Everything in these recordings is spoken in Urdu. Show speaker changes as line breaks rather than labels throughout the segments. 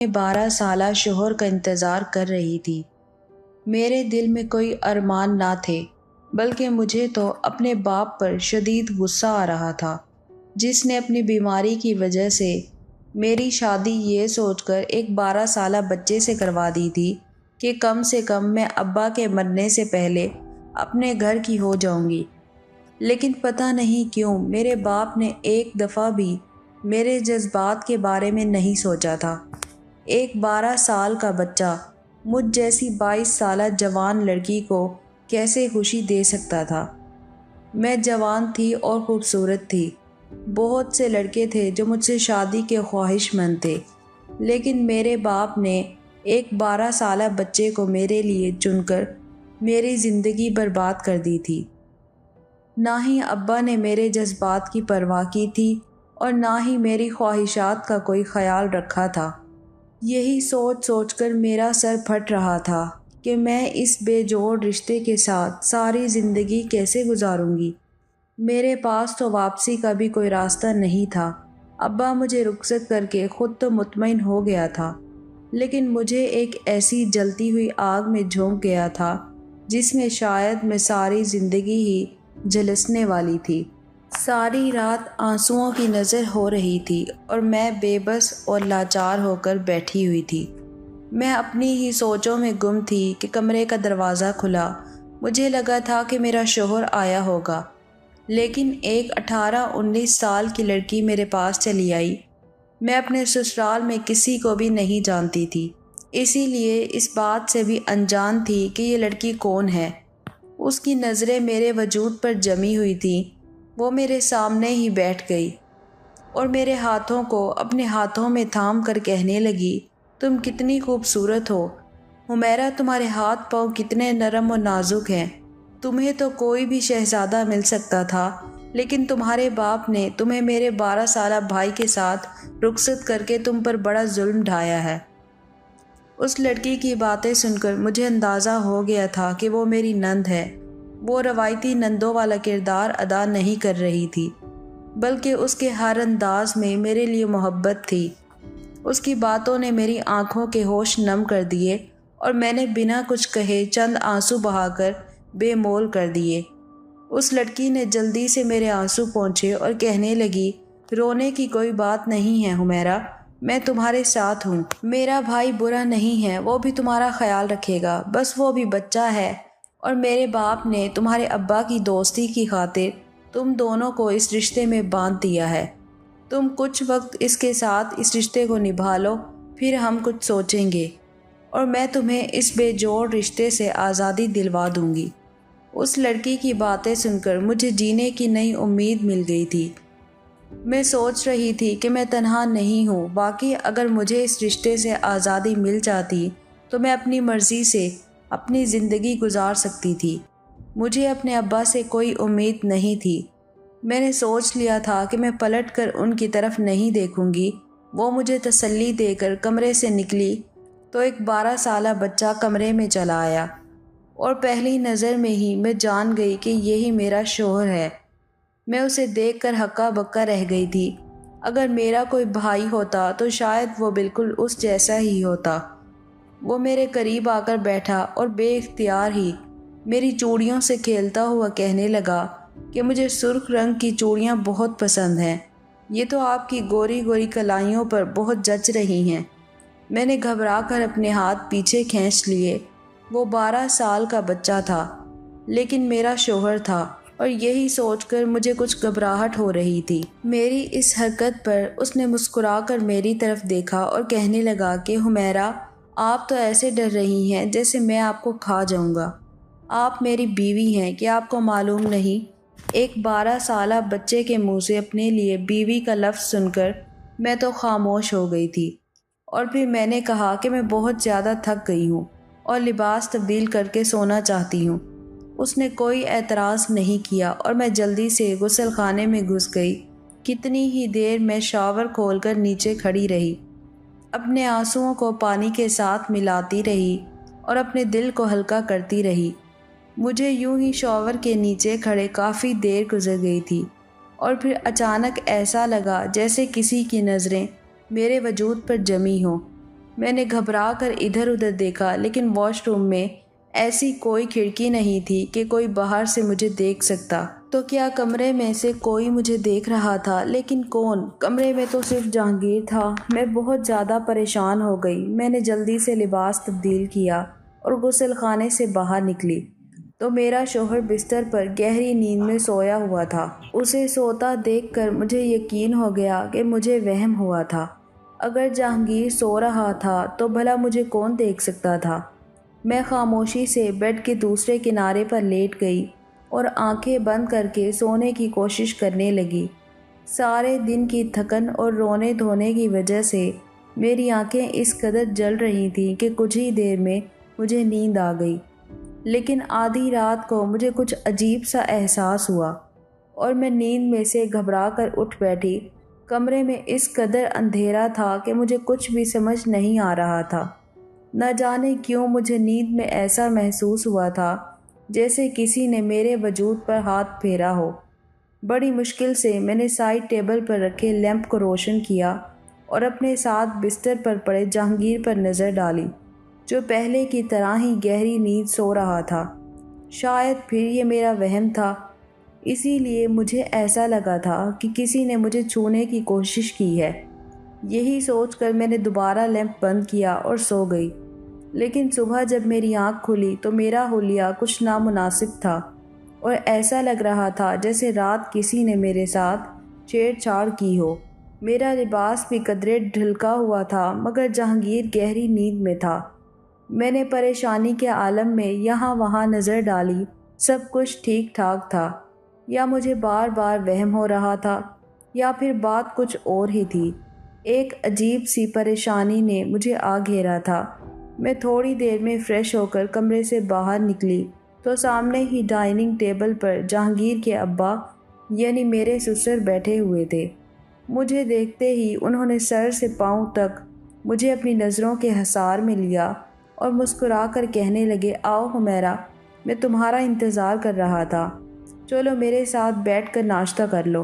12 سالہ شوہر کا انتظار کر رہی تھی۔ میرے دل میں کوئی ارمان نہ تھے، بلکہ مجھے تو اپنے باپ پر شدید غصہ آ رہا تھا، جس نے اپنی بیماری کی وجہ سے میری شادی یہ سوچ کر ایک 12 سالہ بچے سے کروا دی تھی کہ کم سے کم میں ابا کے مرنے سے پہلے اپنے گھر کی ہو جاؤں گی۔ لیکن پتہ نہیں کیوں میرے باپ نے ایک دفعہ بھی میرے جذبات کے بارے میں نہیں سوچا تھا۔ ایک 12 سال کا بچہ مجھ جیسی 22 سالہ جوان لڑکی کو کیسے خوشی دے سکتا تھا؟ میں جوان تھی اور خوبصورت تھی۔ بہت سے لڑکے تھے جو مجھ سے شادی کے خواہش مند تھے، لیکن میرے باپ نے ایک 12 سالہ بچے کو میرے لیے چن کر میری زندگی برباد کر دی تھی۔ نہ ہی ابا نے میرے جذبات کی پرواہ کی تھی اور نہ ہی میری خواہشات کا کوئی خیال رکھا تھا۔ یہی سوچ سوچ کر میرا سر پھٹ رہا تھا کہ میں اس بے جوڑ رشتے کے ساتھ ساری زندگی کیسے گزاروں گی۔ میرے پاس تو واپسی کا بھی کوئی راستہ نہیں تھا۔ ابا مجھے رخصت کر کے خود تو مطمئن ہو گیا تھا، لیکن مجھے ایک ایسی جلتی ہوئی آگ میں جھونک گیا تھا جس میں شاید میں ساری زندگی ہی جھلسنے والی تھی۔ ساری رات آنسوؤں کی نظر ہو رہی تھی اور میں بے بس اور لاچار ہو کر بیٹھی ہوئی تھی۔ میں اپنی ہی سوچوں میں گم تھی کہ کمرے کا دروازہ کھلا۔ مجھے لگا تھا کہ میرا شوہر آیا ہوگا، لیکن ایک 18-19 سال کی لڑکی میرے پاس چلی آئی۔ میں اپنے سسرال میں کسی کو بھی نہیں جانتی تھی، اسی لیے اس بات سے بھی انجان تھی کہ یہ لڑکی کون ہے۔ اس کی نظریں میرے وجود پر جمی ہوئی تھیں۔ وہ میرے سامنے ہی بیٹھ گئی اور میرے ہاتھوں کو اپنے ہاتھوں میں تھام کر کہنے لگی، تم کتنی خوبصورت ہو حمیرہ، تمہارے ہاتھ پاؤں کتنے نرم و نازک ہیں۔ تمہیں تو کوئی بھی شہزادہ مل سکتا تھا، لیکن تمہارے باپ نے تمہیں میرے 12 سالہ بھائی کے ساتھ رخصت کر کے تم پر بڑا ظلم ڈھایا ہے۔ اس لڑکی کی باتیں سن کر مجھے اندازہ ہو گیا تھا کہ وہ میری نند ہے۔ وہ روایتی نندوں والا کردار ادا نہیں کر رہی تھی، بلکہ اس کے ہر انداز میں میرے لیے محبت تھی۔ اس کی باتوں نے میری آنکھوں کے ہوش نم کر دیے اور میں نے بنا کچھ کہے چند آنسو بہا کر بے مول کر دیے۔ اس لڑکی نے جلدی سے میرے آنسو پونچھے اور کہنے لگی، رونے کی کوئی بات نہیں ہے حمیرہ، میں تمہارے ساتھ ہوں۔ میرا بھائی برا نہیں ہے، وہ بھی تمہارا خیال رکھے گا، بس وہ بھی بچہ ہے، اور میرے باپ نے تمہارے ابا کی دوستی کی خاطر تم دونوں کو اس رشتے میں باندھ دیا ہے۔ تم کچھ وقت اس کے ساتھ اس رشتے کو نبھا لو، پھر ہم کچھ سوچیں گے، اور میں تمہیں اس بے جوڑ رشتے سے آزادی دلوا دوں گی۔ اس لڑکی کی باتیں سن کر مجھے جینے کی نئی امید مل گئی تھی۔ میں سوچ رہی تھی کہ میں تنہا نہیں ہوں، واقعی اگر مجھے اس رشتے سے آزادی مل جاتی تو میں اپنی مرضی سے اپنی زندگی گزار سکتی تھی۔ مجھے اپنے ابا سے کوئی امید نہیں تھی۔ میں نے سوچ لیا تھا کہ میں پلٹ کر ان کی طرف نہیں دیکھوں گی۔ وہ مجھے تسلی دے کر کمرے سے نکلی تو ایک 12 سالہ بچہ کمرے میں چلا آیا، اور پہلی نظر میں ہی میں جان گئی کہ یہی میرا شوہر ہے۔ میں اسے دیکھ کر ہکا بکا رہ گئی تھی۔ اگر میرا کوئی بھائی ہوتا تو شاید وہ بالکل اس جیسا ہی ہوتا۔ وہ میرے قریب آ کر بیٹھا اور بے اختیار ہی میری چوڑیوں سے کھیلتا ہوا کہنے لگا کہ مجھے سرخ رنگ کی چوڑیاں بہت پسند ہیں، یہ تو آپ کی گوری گوری کلائیوں پر بہت جچ رہی ہیں۔ میں نے گھبرا کر اپنے ہاتھ پیچھے کھینچ لیے۔ وہ 12 سال کا بچہ تھا، لیکن میرا شوہر تھا، اور یہی سوچ کر مجھے کچھ گھبراہٹ ہو رہی تھی۔ میری اس حرکت پر اس نے مسکرا کر میری طرف دیکھا اور کہنے لگا کہ حمیرہ، آپ تو ایسے ڈر رہی ہیں جیسے میں آپ کو کھا جاؤں گا۔ آپ میری بیوی ہیں کہ آپ کو معلوم نہیں؟ ایک 12 سالہ بچے کے منہ سے اپنے لیے بیوی کا لفظ سن کر میں تو خاموش ہو گئی تھی، اور پھر میں نے کہا کہ میں بہت زیادہ تھک گئی ہوں اور لباس تبدیل کر کے سونا چاہتی ہوں۔ اس نے کوئی اعتراض نہیں کیا اور میں جلدی سے غسل خانے میں گھس گئی۔ کتنی ہی دیر میں شاور کھول کر نیچے کھڑی رہی، اپنے آنسوؤں کو پانی کے ساتھ ملاتی رہی اور اپنے دل کو ہلکا کرتی رہی۔ مجھے یوں ہی شاور کے نیچے کھڑے کافی دیر گزر گئی تھی، اور پھر اچانک ایسا لگا جیسے کسی کی نظریں میرے وجود پر جمی ہوں۔ میں نے گھبرا کر ادھر ادھر دیکھا، لیکن واش روم میں ایسی کوئی کھڑکی نہیں تھی کہ کوئی باہر سے مجھے دیکھ سکتا۔ تو کیا کمرے میں سے کوئی مجھے دیکھ رہا تھا؟ لیکن کون؟ کمرے میں تو صرف جہانگیر تھا۔ میں بہت زیادہ پریشان ہو گئی۔ میں نے جلدی سے لباس تبدیل کیا اور غسل خانے سے باہر نکلی تو میرا شوہر بستر پر گہری نیند میں سویا ہوا تھا۔ اسے سوتا دیکھ کر مجھے یقین ہو گیا کہ مجھے وہم ہوا تھا۔ اگر جہانگیر سو رہا تھا تو بھلا مجھے کون دیکھ سکتا تھا؟ میں خاموشی سے بیڈ کے دوسرے کنارے پر لیٹ گئی اور آنکھیں بند کر کے سونے کی کوشش کرنے لگی۔ سارے دن کی تھکن اور رونے دھونے کی وجہ سے میری آنکھیں اس قدر جل رہی تھیں کہ کچھ ہی دیر میں مجھے نیند آ گئی۔ لیکن آدھی رات کو مجھے کچھ عجیب سا احساس ہوا اور میں نیند میں سے گھبرا کر اٹھ بیٹھی۔ کمرے میں اس قدر اندھیرا تھا کہ مجھے کچھ بھی سمجھ نہیں آ رہا تھا۔ نہ جانے کیوں مجھے نیند میں ایسا محسوس ہوا تھا جیسے کسی نے میرے وجود پر ہاتھ پھیرا ہو۔ بڑی مشکل سے میں نے سائیڈ ٹیبل پر رکھے لیمپ کو روشن کیا اور اپنے ساتھ بستر پر پڑے جہانگیر پر نظر ڈالی، جو پہلے کی طرح ہی گہری نیند سو رہا تھا۔ شاید پھر یہ میرا وہم تھا، اسی لیے مجھے ایسا لگا تھا کہ کسی نے مجھے چھونے کی کوشش کی ہے۔ یہی سوچ کر میں نے دوبارہ لیمپ بند کیا اور سو گئی۔ لیکن صبح جب میری آنکھ کھلی تو میرا حلیہ کچھ نامناسب تھا اور ایسا لگ رہا تھا جیسے رات کسی نے میرے ساتھ چھیڑ چھاڑ کی ہو۔ میرا لباس بھی قدرے ڈھلکا ہوا تھا، مگر جہانگیر گہری نیند میں تھا۔ میں نے پریشانی کے عالم میں یہاں وہاں نظر ڈالی، سب کچھ ٹھیک ٹھاک تھا، یا مجھے بار بار وہم ہو رہا تھا، یا پھر بات کچھ اور ہی تھی۔ ایک عجیب سی پریشانی نے مجھے آ گھیرا تھا۔ میں تھوڑی دیر میں فریش ہو کر کمرے سے باہر نکلی تو سامنے ہی ڈائننگ ٹیبل پر جہانگیر کے ابا یعنی میرے سسر بیٹھے ہوئے تھے۔ مجھے دیکھتے ہی انہوں نے سر سے پاؤں تک مجھے اپنی نظروں کے حصار میں لیا اور مسکرا کر کہنے لگے، آؤ حمیرہ، میں تمہارا انتظار کر رہا تھا، چلو میرے ساتھ بیٹھ کر ناشتہ کر لو۔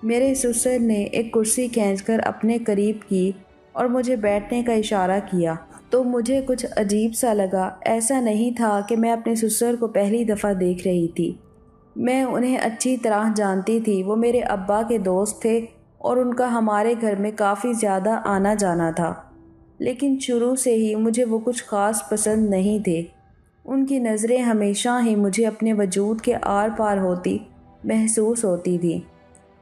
میرے سسر نے ایک کرسی کھینچ کر اپنے قریب کی اور مجھے بیٹھنے کا اشارہ کیا تو مجھے کچھ عجیب سا لگا۔ ایسا نہیں تھا کہ میں اپنے سسر کو پہلی دفعہ دیکھ رہی تھی، میں انہیں اچھی طرح جانتی تھی۔ وہ میرے ابا کے دوست تھے اور ان کا ہمارے گھر میں کافی زیادہ آنا جانا تھا، لیکن شروع سے ہی مجھے وہ کچھ خاص پسند نہیں تھے۔ ان کی نظریں ہمیشہ ہی مجھے اپنے وجود کے آر پار ہوتی محسوس ہوتی تھیں،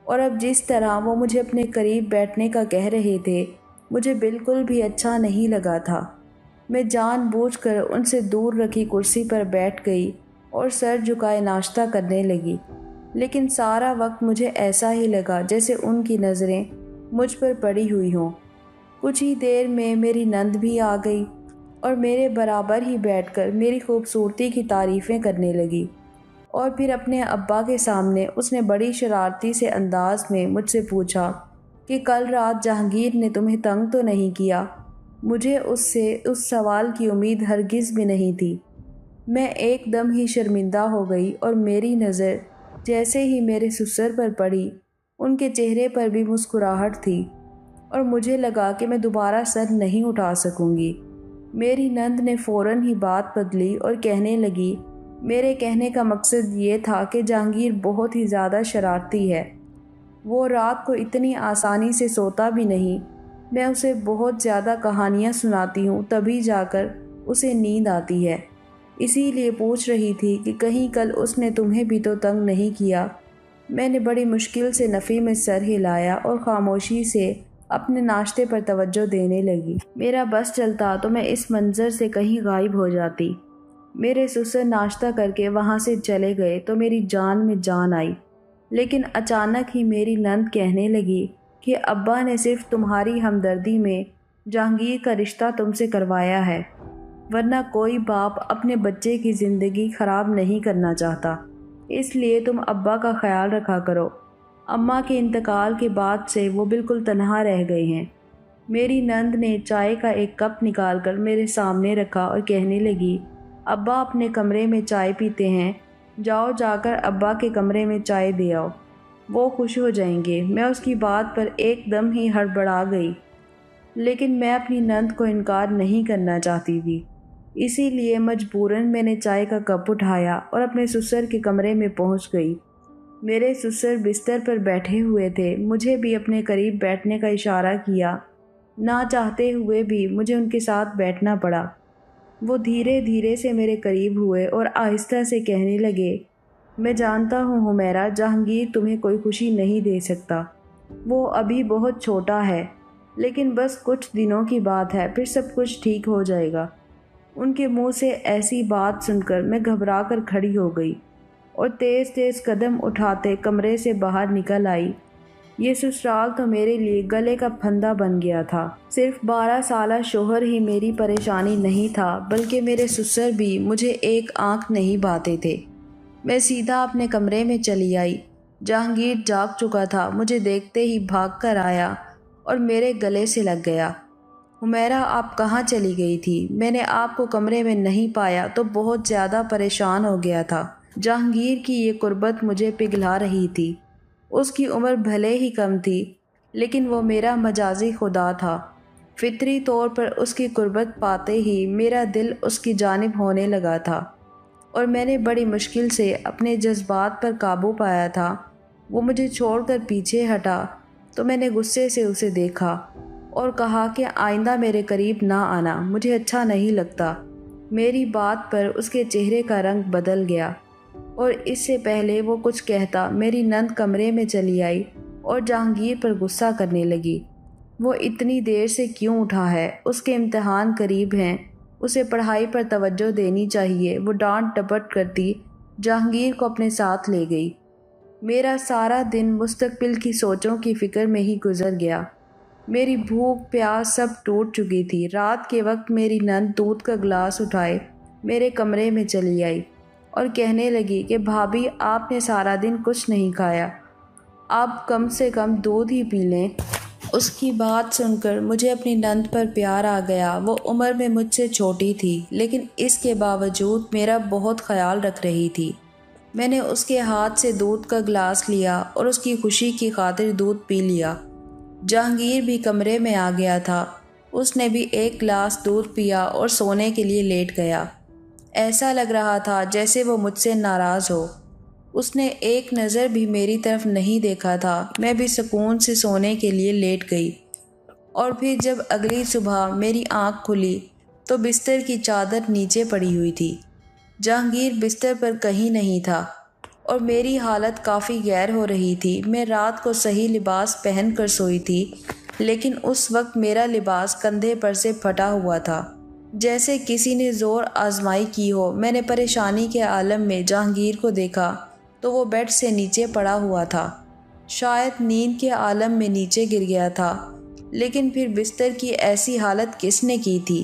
اور اب جس طرح وہ مجھے اپنے قریب بیٹھنے کا کہہ رہے تھے مجھے بالکل بھی اچھا نہیں لگا تھا۔ میں جان بوجھ کر ان سے دور رکھی کرسی پر بیٹھ گئی اور سر جھکائے ناشتہ کرنے لگی، لیکن سارا وقت مجھے ایسا ہی لگا جیسے ان کی نظریں مجھ پر پڑی ہوئی ہوں۔ کچھ ہی دیر میں میری نند بھی آ گئی اور میرے برابر ہی بیٹھ کر میری خوبصورتی کی تعریفیں کرنے لگی، اور پھر اپنے ابا کے سامنے اس نے بڑی شرارتی سے انداز میں مجھ سے پوچھا کہ کل رات جہانگیر نے تمہیں تنگ تو نہیں کیا؟ مجھے اس سے اس سوال کی امید ہرگز بھی نہیں تھی۔ میں ایک دم ہی شرمندہ ہو گئی اور میری نظر جیسے ہی میرے سسر پر پڑی ان کے چہرے پر بھی مسکراہٹ تھی اور مجھے لگا کہ میں دوبارہ سر نہیں اٹھا سکوں گی۔ میری نند نے فوراً ہی بات بدلی اور کہنے لگی، میرے کہنے کا مقصد یہ تھا کہ جہانگیر بہت ہی زیادہ شرارتی ہے، وہ رات کو اتنی آسانی سے سوتا بھی نہیں، میں اسے بہت زیادہ کہانیاں سناتی ہوں تبھی جا کر اسے نیند آتی ہے، اسی لیے پوچھ رہی تھی کہ کہیں کل اس نے تمہیں بھی تو تنگ نہیں کیا۔ میں نے بڑی مشکل سے نفی میں سر ہلایا اور خاموشی سے اپنے ناشتے پر توجہ دینے لگی۔ میرا بس چلتا تو میں اس منظر سے کہیں غائب ہو جاتی۔ میرے سسر ناشتہ کر کے وہاں سے چلے گئے تو میری جان میں جان آئی، لیکن اچانک ہی میری نند کہنے لگی کہ ابا نے صرف تمہاری ہمدردی میں جہانگیر کا رشتہ تم سے کروایا ہے، ورنہ کوئی باپ اپنے بچے کی زندگی خراب نہیں کرنا چاہتا، اس لیے تم ابا کا خیال رکھا کرو۔ اماں کے انتقال کے بعد سے وہ بالکل تنہا رہ گئے ہیں۔ میری نند نے چائے کا ایک کپ نکال کر میرے سامنے رکھا اور کہنے لگی، ابا اپنے کمرے میں چائے پیتے ہیں، جاؤ جا کر ابا کے کمرے میں چائے دے آؤ، وہ خوش ہو جائیں گے۔ میں اس کی بات پر ایک دم ہی ہڑبڑا گئی لیکن میں اپنی نند کو انکار نہیں کرنا چاہتی تھی، اسی لیے مجبوراً میں نے چائے کا کپ اٹھایا اور اپنے سسر کے کمرے میں پہنچ گئی۔ میرے سسر بستر پر بیٹھے ہوئے تھے، مجھے بھی اپنے قریب بیٹھنے کا اشارہ کیا، نہ چاہتے ہوئے بھی مجھے ان کے ساتھ بیٹھنا پڑا۔ وہ دھیرے دھیرے سے میرے قریب ہوئے اور آہستہ سے کہنے لگے، میں جانتا ہوں حمیرہ، جہانگیر تمہیں کوئی خوشی نہیں دے سکتا، وہ ابھی بہت چھوٹا ہے، لیکن بس کچھ دنوں کی بات ہے، پھر سب کچھ ٹھیک ہو جائے گا۔ ان کے منہ سے ایسی بات سن کر میں گھبرا کر کھڑی ہو گئی اور تیز تیز قدم اٹھاتے کمرے سے باہر نکل آئی۔ یہ سسرال تو میرے لیے گلے کا پھندا بن گیا تھا۔ صرف 12 سالہ شوہر ہی میری پریشانی نہیں تھا، بلکہ میرے سسر بھی مجھے ایک آنکھ نہیں بھاتے تھے۔ میں سیدھا اپنے کمرے میں چلی آئی۔ جہانگیر جاگ چکا تھا، مجھے دیکھتے ہی بھاگ کر آیا اور میرے گلے سے لگ گیا۔ حمیرہ، آپ کہاں چلی گئی تھی؟ میں نے آپ کو کمرے میں نہیں پایا تو بہت زیادہ پریشان ہو گیا تھا۔ جہانگیر کی یہ قربت مجھے پگھلا رہی تھی۔ اس کی عمر بھلے ہی کم تھی، لیکن وہ میرا مجازی خدا تھا۔ فطری طور پر اس کی قربت پاتے ہی میرا دل اس کی جانب ہونے لگا تھا، اور میں نے بڑی مشکل سے اپنے جذبات پر قابو پایا تھا۔ وہ مجھے چھوڑ کر پیچھے ہٹا تو میں نے غصے سے اسے دیکھا اور کہا کہ آئندہ میرے قریب نہ آنا، مجھے اچھا نہیں لگتا۔ میری بات پر اس کے چہرے کا رنگ بدل گیا، اور اس سے پہلے وہ کچھ کہتا میری نند کمرے میں چلی آئی اور جہانگیر پر غصہ کرنے لگی۔ وہ اتنی دیر سے کیوں اٹھا ہے؟ اس کے امتحان قریب ہیں، اسے پڑھائی پر توجہ دینی چاہیے۔ وہ ڈانٹ ڈپٹ کرتی جہانگیر کو اپنے ساتھ لے گئی۔ میرا سارا دن مستقبل کی سوچوں کی فکر میں ہی گزر گیا۔ میری بھوک پیاس سب ٹوٹ چکی تھی۔ رات کے وقت میری نند دودھ کا گلاس اٹھائے میرے کمرے میں چلی آئی اور کہنے لگی کہ بھابھی، آپ نے سارا دن کچھ نہیں کھایا، آپ کم سے کم دودھ ہی پی لیں۔ اس کی بات سن کر مجھے اپنی نند پر پیار آ گیا۔ وہ عمر میں مجھ سے چھوٹی تھی، لیکن اس کے باوجود میرا بہت خیال رکھ رہی تھی۔ میں نے اس کے ہاتھ سے دودھ کا گلاس لیا اور اس کی خوشی کی خاطر دودھ پی لیا۔ جہانگیر بھی کمرے میں آ گیا تھا، اس نے بھی ایک گلاس دودھ پیا اور سونے کے لیے لیٹ گیا۔ ایسا لگ رہا تھا جیسے وہ مجھ سے ناراض ہو۔ اس نے ایک نظر بھی میری طرف نہیں دیکھا تھا۔ میں بھی سکون سے سونے کے لیے لیٹ گئی، اور پھر جب اگلی صبح میری آنکھ کھلی تو بستر کی چادر نیچے پڑی ہوئی تھی۔ جہانگیر بستر پر کہیں نہیں تھا، اور میری حالت کافی غیر ہو رہی تھی۔ میں رات کو صحیح لباس پہن کر سوئی تھی، لیکن اس وقت میرا لباس کندھے پر سے پھٹا ہوا تھا، جیسے کسی نے زور آزمائی کی ہو۔ میں نے پریشانی کے عالم میں جہانگیر کو دیکھا تو وہ بیڈ سے نیچے پڑا ہوا تھا، شاید نیند کے عالم میں نیچے گر گیا تھا۔ لیکن پھر بستر کی ایسی حالت کس نے کی تھی،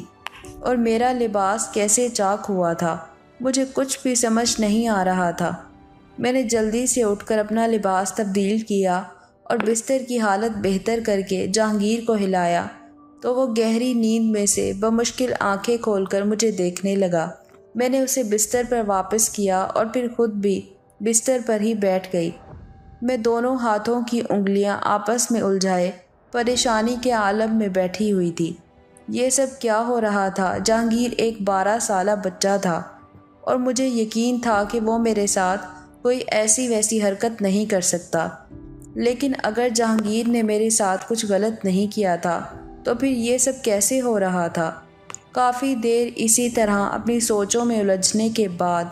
اور میرا لباس کیسے چاک ہوا تھا؟ مجھے کچھ بھی سمجھ نہیں آ رہا تھا۔ میں نے جلدی سے اٹھ کر اپنا لباس تبدیل کیا اور بستر کی حالت بہتر کر کے جہانگیر کو ہلایا تو وہ گہری نیند میں سے بمشکل آنکھیں کھول کر مجھے دیکھنے لگا۔ میں نے اسے بستر پر واپس کیا اور پھر خود بھی بستر پر ہی بیٹھ گئی۔ میں دونوں ہاتھوں کی انگلیاں آپس میں الجھائے پریشانی کے عالم میں بیٹھی ہوئی تھی۔ یہ سب کیا ہو رہا تھا؟ جہانگیر ایک 12 سالہ بچہ تھا، اور مجھے یقین تھا کہ وہ میرے ساتھ کوئی ایسی ویسی حرکت نہیں کر سکتا۔ لیکن اگر جہانگیر نے میرے ساتھ کچھ غلط نہیں کیا تھا تو پھر یہ سب کیسے ہو رہا تھا؟ کافی دیر اسی طرح اپنی سوچوں میں الجھنے کے بعد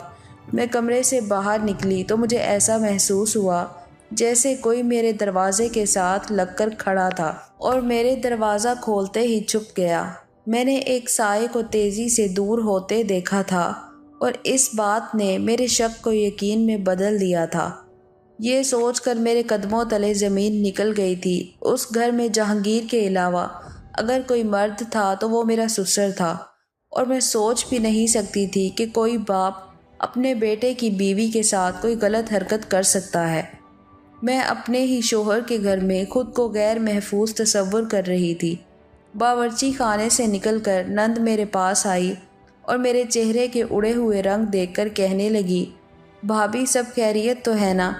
میں کمرے سے باہر نکلی تو مجھے ایسا محسوس ہوا جیسے کوئی میرے دروازے کے ساتھ لگ کر کھڑا تھا اور میرے دروازہ کھولتے ہی چھپ گیا۔ میں نے ایک سائے کو تیزی سے دور ہوتے دیکھا تھا، اور اس بات نے میرے شک کو یقین میں بدل دیا تھا۔ یہ سوچ کر میرے قدموں تلے زمین نکل گئی تھی۔ اس گھر میں جہانگیر کے علاوہ اگر کوئی مرد تھا تو وہ میرا سسر تھا، اور میں سوچ بھی نہیں سکتی تھی کہ کوئی باپ اپنے بیٹے کی بیوی کے ساتھ کوئی غلط حرکت کر سکتا ہے۔ میں اپنے ہی شوہر کے گھر میں خود کو غیر محفوظ تصور کر رہی تھی۔ باورچی خانے سے نکل کر نند میرے پاس آئی اور میرے چہرے کے اڑے ہوئے رنگ دیکھ کر کہنے لگی، بھابھی، سب خیریت تو ہے نا؟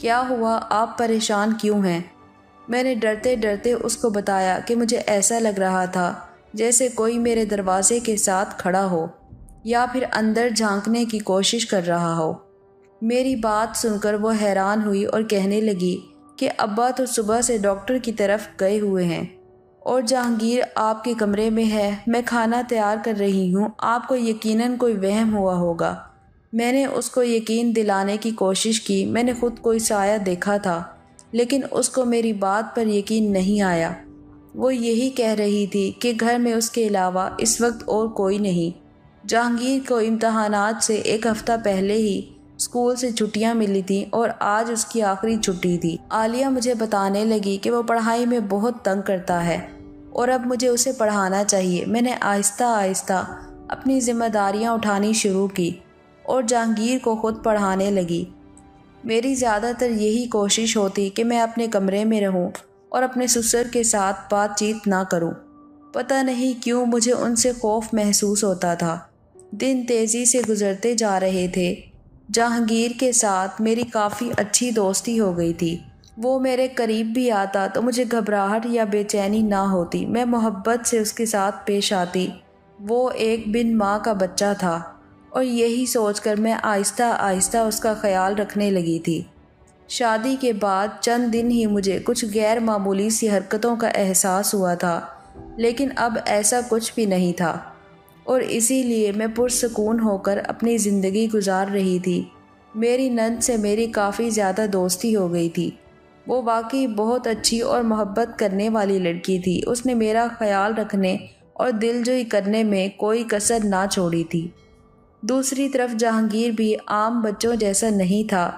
کیا ہوا؟ آپ پریشان کیوں ہیں؟ میں نے ڈرتے ڈرتے اس کو بتایا کہ مجھے ایسا لگ رہا تھا جیسے کوئی میرے دروازے کے ساتھ کھڑا ہو یا پھر اندر جھانکنے کی کوشش کر رہا ہو۔ میری بات سن کر وہ حیران ہوئی اور کہنے لگی کہ ابا تو صبح سے ڈاکٹر کی طرف گئے ہوئے ہیں اور جہانگیر آپ کے کمرے میں ہے، میں کھانا تیار کر رہی ہوں، آپ کو یقیناً کوئی وہم ہوا ہوگا۔ میں نے اس کو یقین دلانے کی کوشش کی، میں نے خود کوئی سایہ دیکھا تھا، لیکن اس کو میری بات پر یقین نہیں آیا۔ وہ یہی کہہ رہی تھی کہ گھر میں اس کے علاوہ اس وقت اور کوئی نہیں۔ جہانگیر کو امتحانات سے ایک ہفتہ پہلے ہی اسکول سے چھٹیاں ملی تھیں اور آج اس کی آخری چھٹی تھی۔ عالیہ مجھے بتانے لگی کہ وہ پڑھائی میں بہت تنگ کرتا ہے اور اب مجھے اسے پڑھانا چاہیے۔ میں نے آہستہ آہستہ اپنی ذمہ داریاں اٹھانی شروع کی اور جہانگیر کو خود پڑھانے لگی۔ میری زیادہ تر یہی کوشش ہوتی کہ میں اپنے کمرے میں رہوں اور اپنے سسر کے ساتھ بات چیت نہ کروں۔ پتہ نہیں کیوں مجھے ان سے خوف محسوس ہوتا تھا۔ دن تیزی سے گزرتے جا رہے تھے۔ جہانگیر کے ساتھ میری کافی اچھی دوستی ہو گئی تھی۔ وہ میرے قریب بھی آتا تو مجھے گھبراہٹ یا بے چینی نہ ہوتی، میں محبت سے اس کے ساتھ پیش آتی۔ وہ ایک بن ماں کا بچہ تھا اور یہی سوچ کر میں آہستہ آہستہ اس کا خیال رکھنے لگی تھی۔ شادی کے بعد چند دن ہی مجھے کچھ غیر معمولی سی حرکتوں کا احساس ہوا تھا، لیکن اب ایسا کچھ بھی نہیں تھا اور اسی لیے میں پرسکون ہو کر اپنی زندگی گزار رہی تھی۔ میری نند سے میری کافی زیادہ دوستی ہو گئی تھی۔ وہ واقعی بہت اچھی اور محبت کرنے والی لڑکی تھی۔ اس نے میرا خیال رکھنے اور دلجوئی کرنے میں کوئی کسر نہ چھوڑی تھی۔ دوسری طرف جہانگیر بھی عام بچوں جیسا نہیں تھا،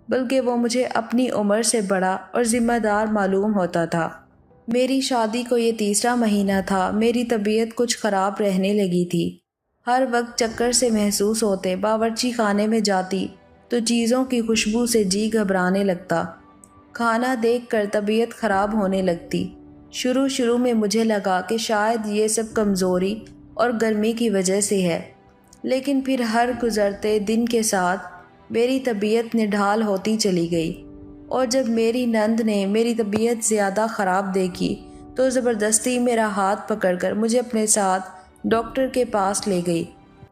بلکہ وہ مجھے اپنی عمر سے بڑا اور ذمہ دار معلوم ہوتا تھا۔ میری شادی کو یہ تیسرا مہینہ تھا۔ میری طبیعت کچھ خراب رہنے لگی تھی۔ ہر وقت چکر سے محسوس ہوتے، باورچی خانے میں جاتی تو چیزوں کی خوشبو سے جی گھبرانے لگتا، کھانا دیکھ کر طبیعت خراب ہونے لگتی۔ شروع میں مجھے لگا کہ شاید یہ سب کمزوری اور گرمی کی وجہ سے ہے، لیکن پھر ہر گزرتے دن کے ساتھ میری طبیعت نڈھال ہوتی چلی گئی، اور جب میری نند نے میری طبیعت زیادہ خراب دیکھی تو زبردستی میرا ہاتھ پکڑ کر مجھے اپنے ساتھ ڈاکٹر کے پاس لے گئی۔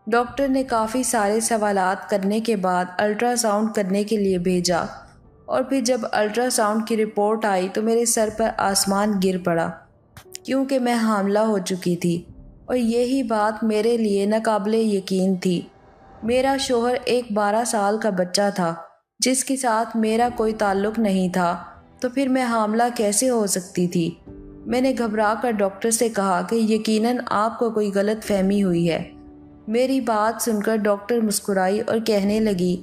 ڈاکٹر نے کافی سارے سوالات کرنے کے بعد الٹرا ساؤنڈ کرنے کے لیے بھیجا، اور پھر جب الٹرا ساؤنڈ کی رپورٹ آئی تو میرے سر پر آسمان گر پڑا، کیونکہ میں حاملہ ہو چکی تھی، اور یہی بات میرے لیے ناقابل یقین تھی۔ میرا شوہر ایک 12 سال کا بچہ تھا جس کے ساتھ میرا کوئی تعلق نہیں تھا، تو پھر میں حاملہ کیسے ہو سکتی تھی؟ میں نے گھبرا کر ڈاکٹر سے کہا کہ یقیناً آپ کو کوئی غلط فہمی ہوئی ہے۔ میری بات سن کر ڈاکٹر مسکرائی اور کہنے لگی،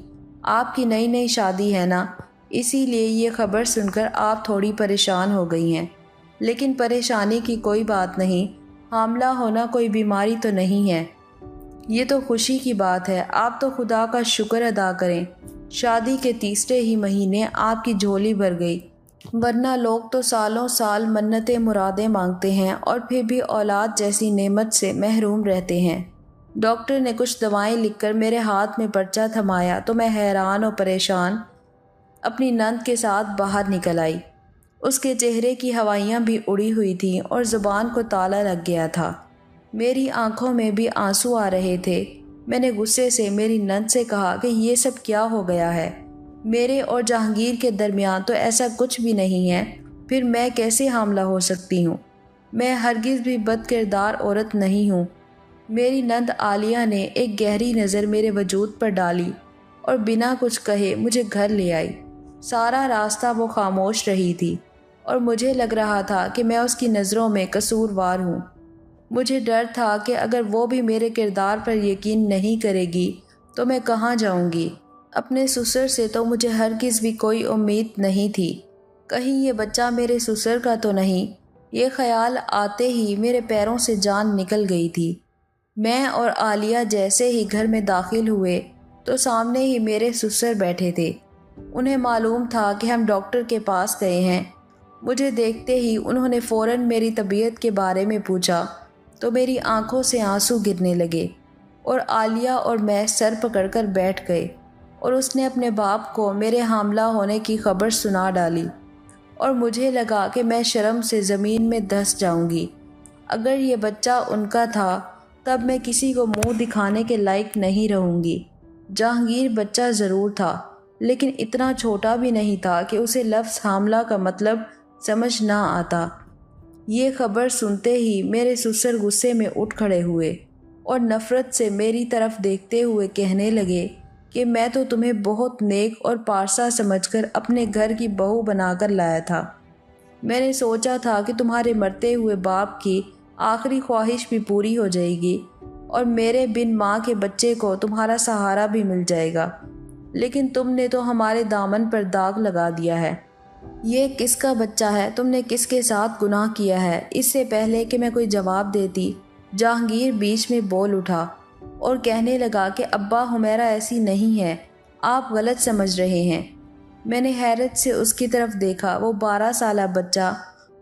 آپ کی نئی شادی ہے نا، اسی لیے یہ خبر سن کر آپ تھوڑی پریشان ہو گئی ہیں، لیکن پریشانی کی کوئی بات نہیں، حاملہ ہونا کوئی بیماری تو نہیں ہے، یہ تو خوشی کی بات ہے۔ آپ تو خدا کا شکر ادا کریں، شادی کے تیسرے ہی مہینے آپ کی جھولی بھر گئی، ورنہ لوگ تو سالوں سال منتیں مرادیں مانگتے ہیں اور پھر بھی اولاد جیسی نعمت سے محروم رہتے ہیں۔ ڈاکٹر نے کچھ دوائیں لکھ کر میرے ہاتھ میں پرچہ تھمایا تو میں حیران اور پریشان اپنی نند کے ساتھ باہر نکل آئی۔ اس کے چہرے کی ہوائیاں بھی اڑی ہوئی تھیں اور زبان کو تالا لگ گیا تھا۔ میری آنکھوں میں بھی آنسو آ رہے تھے۔ میں نے غصے سے میری نند سے کہا کہ یہ سب کیا ہو گیا ہے؟ میرے اور جہانگیر کے درمیان تو ایسا کچھ بھی نہیں ہے، پھر میں کیسے حاملہ ہو سکتی ہوں؟ میں ہرگز بھی بد کردار عورت نہیں ہوں۔ میری نند عالیہ نے ایک گہری نظر میرے وجود پر ڈالی اور بنا کچھ کہے مجھے گھر لے آئی۔ سارا راستہ وہ خاموش رہی تھی اور مجھے لگ رہا تھا کہ میں اس کی نظروں میں قصوروار ہوں۔ مجھے ڈر تھا کہ اگر وہ بھی میرے کردار پر یقین نہیں کرے گی تو میں کہاں جاؤں گی؟ اپنے سسر سے تو مجھے ہرگز بھی کوئی امید نہیں تھی، کہیں یہ بچہ میرے سسر کا تو نہیں؟ یہ خیال آتے ہی میرے پیروں سے جان نکل گئی تھی۔ میں اور عالیہ جیسے ہی گھر میں داخل ہوئے تو سامنے ہی میرے سسر بیٹھے تھے۔ انہیں معلوم تھا کہ ہم ڈاکٹر کے پاس گئے ہیں۔ مجھے دیکھتے ہی انہوں نے فوراً میری طبیعت کے بارے میں پوچھا تو میری آنکھوں سے آنسو گرنے لگے، اور عالیہ اور میں سر پکڑ کر بیٹھ گئے، اور اس نے اپنے باپ کو میرے حاملہ ہونے کی خبر سنا ڈالی۔ اور مجھے لگا کہ میں شرم سے زمین میں دھس جاؤں گی۔ اگر یہ بچہ ان کا تھا تب میں کسی کو منہ دکھانے کے لائق نہیں رہوں گی۔ جہانگیر بچہ ضرور تھا، لیکن اتنا چھوٹا بھی نہیں تھا کہ اسے لفظ حاملہ کا مطلب سمجھ نہ آتا۔ یہ خبر سنتے ہی میرے سسر غصے میں اٹھ کھڑے ہوئے اور نفرت سے میری طرف دیکھتے ہوئے کہنے لگے کہ میں تو تمہیں بہت نیک اور پارسا سمجھ کر اپنے گھر کی بہو بنا کر لایا تھا۔ میں نے سوچا تھا کہ تمہارے مرتے ہوئے باپ کی آخری خواہش بھی پوری ہو جائے گی اور میرے بن ماں کے بچے کو تمہارا سہارا بھی مل جائے گا، لیکن تم نے تو ہمارے دامن پر داغ لگا دیا ہے۔ یہ کس کا بچہ ہے؟ تم نے کس کے ساتھ گناہ کیا ہے؟ اس سے پہلے کہ میں کوئی جواب دیتی، جہانگیر بیچ میں بول اٹھا اور کہنے لگا کہ ابا، حمیرہ ایسی نہیں ہے، آپ غلط سمجھ رہے ہیں۔ میں نے حیرت سے اس کی طرف دیکھا۔ وہ 12 سالہ بچہ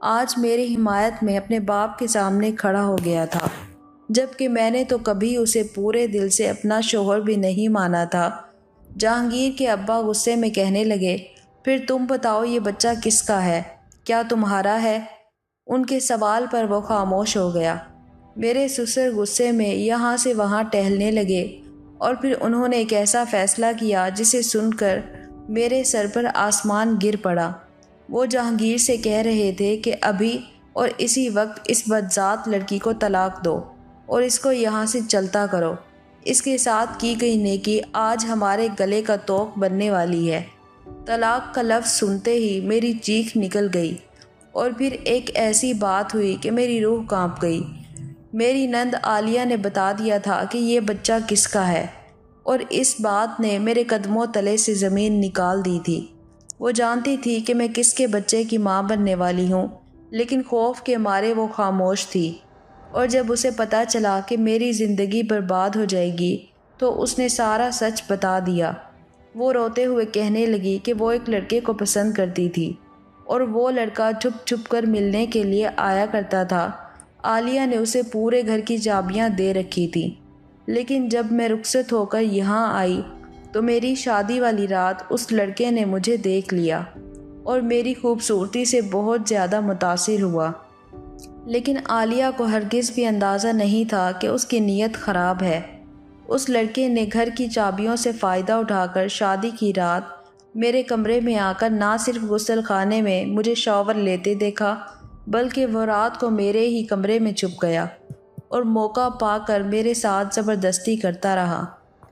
آج میری حمایت میں اپنے باپ کے سامنے کھڑا ہو گیا تھا، جبکہ میں نے تو کبھی اسے پورے دل سے اپنا شوہر بھی نہیں مانا تھا۔ جہانگیر کے ابا غصے میں کہنے لگے، پھر تم بتاؤ یہ بچہ کس کا ہے؟ کیا تمہارا ہے؟ ان کے سوال پر وہ خاموش ہو گیا۔ میرے سسر غصے میں یہاں سے وہاں ٹہلنے لگے اور پھر انہوں نے ایک ایسا فیصلہ کیا جسے سن کر میرے سر پر آسمان گر پڑا۔ وہ جہانگیر سے کہہ رہے تھے کہ ابھی اور اسی وقت اس بدذات لڑکی کو طلاق دو اور اس کو یہاں سے چلتا کرو۔ اس کے ساتھ کی گئی نیکی آج ہمارے گلے کا توق بننے والی ہے۔ طلاق کا لفظ سنتے ہی میری چیخ نکل گئی اور پھر ایک ایسی بات ہوئی کہ میری روح کانپ گئی۔ میری نند عالیہ نے بتا دیا تھا کہ یہ بچہ کس کا ہے، اور اس بات نے میرے قدموں تلے سے زمین نکال دی تھی۔ وہ جانتی تھی کہ میں کس کے بچے کی ماں بننے والی ہوں، لیکن خوف کے مارے وہ خاموش تھی، اور جب اسے پتہ چلا کہ میری زندگی برباد ہو جائے گی تو اس نے سارا سچ بتا دیا۔ وہ روتے ہوئے کہنے لگی کہ وہ ایک لڑکے کو پسند کرتی تھی اور وہ لڑکا چھپ چھپ کر ملنے کے لیے آیا کرتا تھا۔ عالیہ نے اسے پورے گھر کی چابیاں دے رکھی تھیں، لیکن جب میں رخصت ہو کر یہاں آئی تو میری شادی والی رات اس لڑکے نے مجھے دیکھ لیا اور میری خوبصورتی سے بہت زیادہ متاثر ہوا۔ لیکن عالیہ کو ہرگز بھی اندازہ نہیں تھا کہ اس کی نیت خراب ہے۔ اس لڑکے نے گھر کی چابیوں سے فائدہ اٹھا کر شادی کی رات میرے کمرے میں آ کر نہ صرف غسل خانے میں مجھے شاور لیتے دیکھا، بلکہ وہ رات کو میرے ہی کمرے میں چھپ گیا اور موقع پا کر میرے ساتھ زبردستی کرتا رہا۔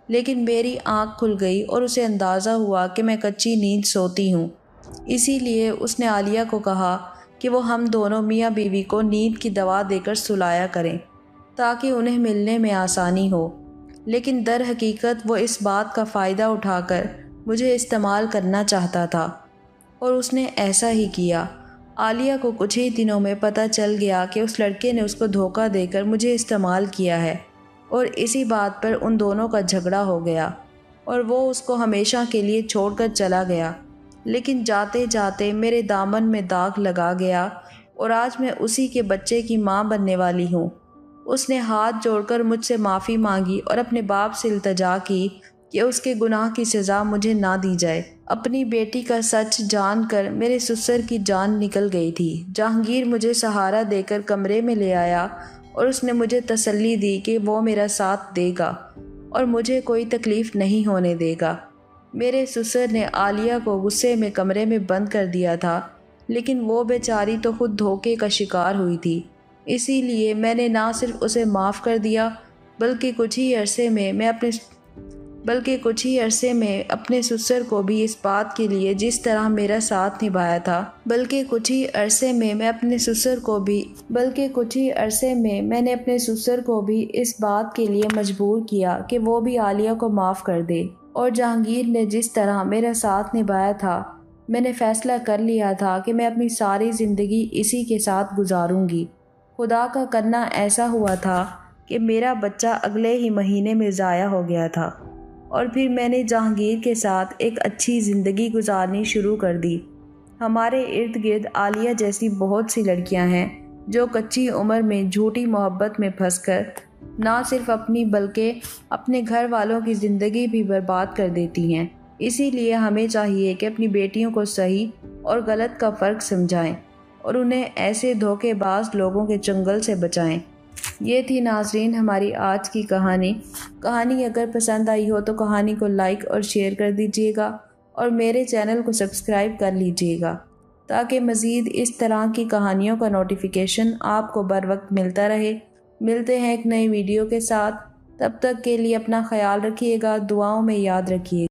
لیکن میری آنکھ کھل گئی اور اسے اندازہ ہوا کہ میں کچی نیند سوتی ہوں۔ اسی لیے اس نے عالیہ کو کہا کہ وہ ہم دونوں میاں بیوی کو نیند کی دوا دے کر سلایا کریں تاکہ انہیں ملنے میں آسانی ہو، لیکن در حقیقت وہ اس بات کا فائدہ اٹھا کر مجھے استعمال کرنا چاہتا تھا، اور اس نے ایسا ہی کیا۔ عالیہ کو کچھ ہی دنوں میں پتہ چل گیا کہ اس لڑکے نے اس کو دھوکہ دے کر مجھے استعمال کیا ہے، اور اسی بات پر ان دونوں کا جھگڑا ہو گیا اور وہ اس کو ہمیشہ کے لیے چھوڑ کر چلا گیا۔ لیکن جاتے جاتے میرے دامن میں داغ لگا گیا اور آج میں اسی کے بچے کی ماں بننے والی ہوں۔ اس نے ہاتھ جوڑ کر مجھ سے معافی مانگی اور اپنے باپ سے التجا کی کہ اس کے گناہ کی سزا مجھے نہ دی جائے۔ اپنی بیٹی کا سچ جان کر میرے سسر کی جان نکل گئی تھی۔ جہانگیر مجھے سہارا دے کر کمرے میں لے آیا اور اس نے مجھے تسلی دی کہ وہ میرا ساتھ دے گا اور مجھے کوئی تکلیف نہیں ہونے دے گا۔ میرے سسر نے عالیہ کو غصے میں کمرے میں بند کر دیا تھا، لیکن وہ بیچاری تو خود دھوکے کا شکار ہوئی تھی۔ اسی لیے میں نے نہ صرف اسے معاف کر دیا بلکہ کچھ ہی عرصے میں اپنے سسر کو بھی اس بات کے لیے جس طرح میرا ساتھ نبھایا تھا میں نے اپنے سسر کو بھی اس بات کے لیے مجبور کیا کہ وہ بھی عالیہ کو معاف کر دے، اور جہانگیر نے جس طرح میرا ساتھ نبھایا تھا میں نے فیصلہ کر لیا تھا کہ میں اپنی ساری زندگی اسی کے ساتھ گزاروں گی۔ خدا کا کرنا ایسا ہوا تھا کہ میرا بچہ اگلے ہی مہینے میں ضائع ہو گیا تھا، اور پھر میں نے جہانگیر کے ساتھ ایک اچھی زندگی گزارنی شروع کر دی۔ ہمارے ارد گرد عالیہ جیسی بہت سی لڑکیاں ہیں جو کچی عمر میں جھوٹی محبت میں پھنس کر نہ صرف اپنی بلکہ اپنے گھر والوں کی زندگی بھی برباد کر دیتی ہیں۔ اسی لیے ہمیں چاہیے کہ اپنی بیٹیوں کو صحیح اور غلط کا فرق سمجھائیں اور انہیں ایسے دھوکے باز لوگوں کے چنگل سے بچائیں۔ یہ تھی ناظرین ہماری آج کی کہانی۔ کہانی اگر پسند آئی ہو تو کہانی کو لائک اور شیئر کر دیجیے گا اور میرے چینل کو سبسکرائب کر لیجیے گا تاکہ مزید اس طرح کی کہانیوں کا نوٹیفیکیشن آپ کو بر وقت ملتا رہے۔ ملتے ہیں ایک نئی ویڈیو کے ساتھ، تب تک کے لیے اپنا خیال رکھیے گا، دعاؤں میں یاد رکھیے گا۔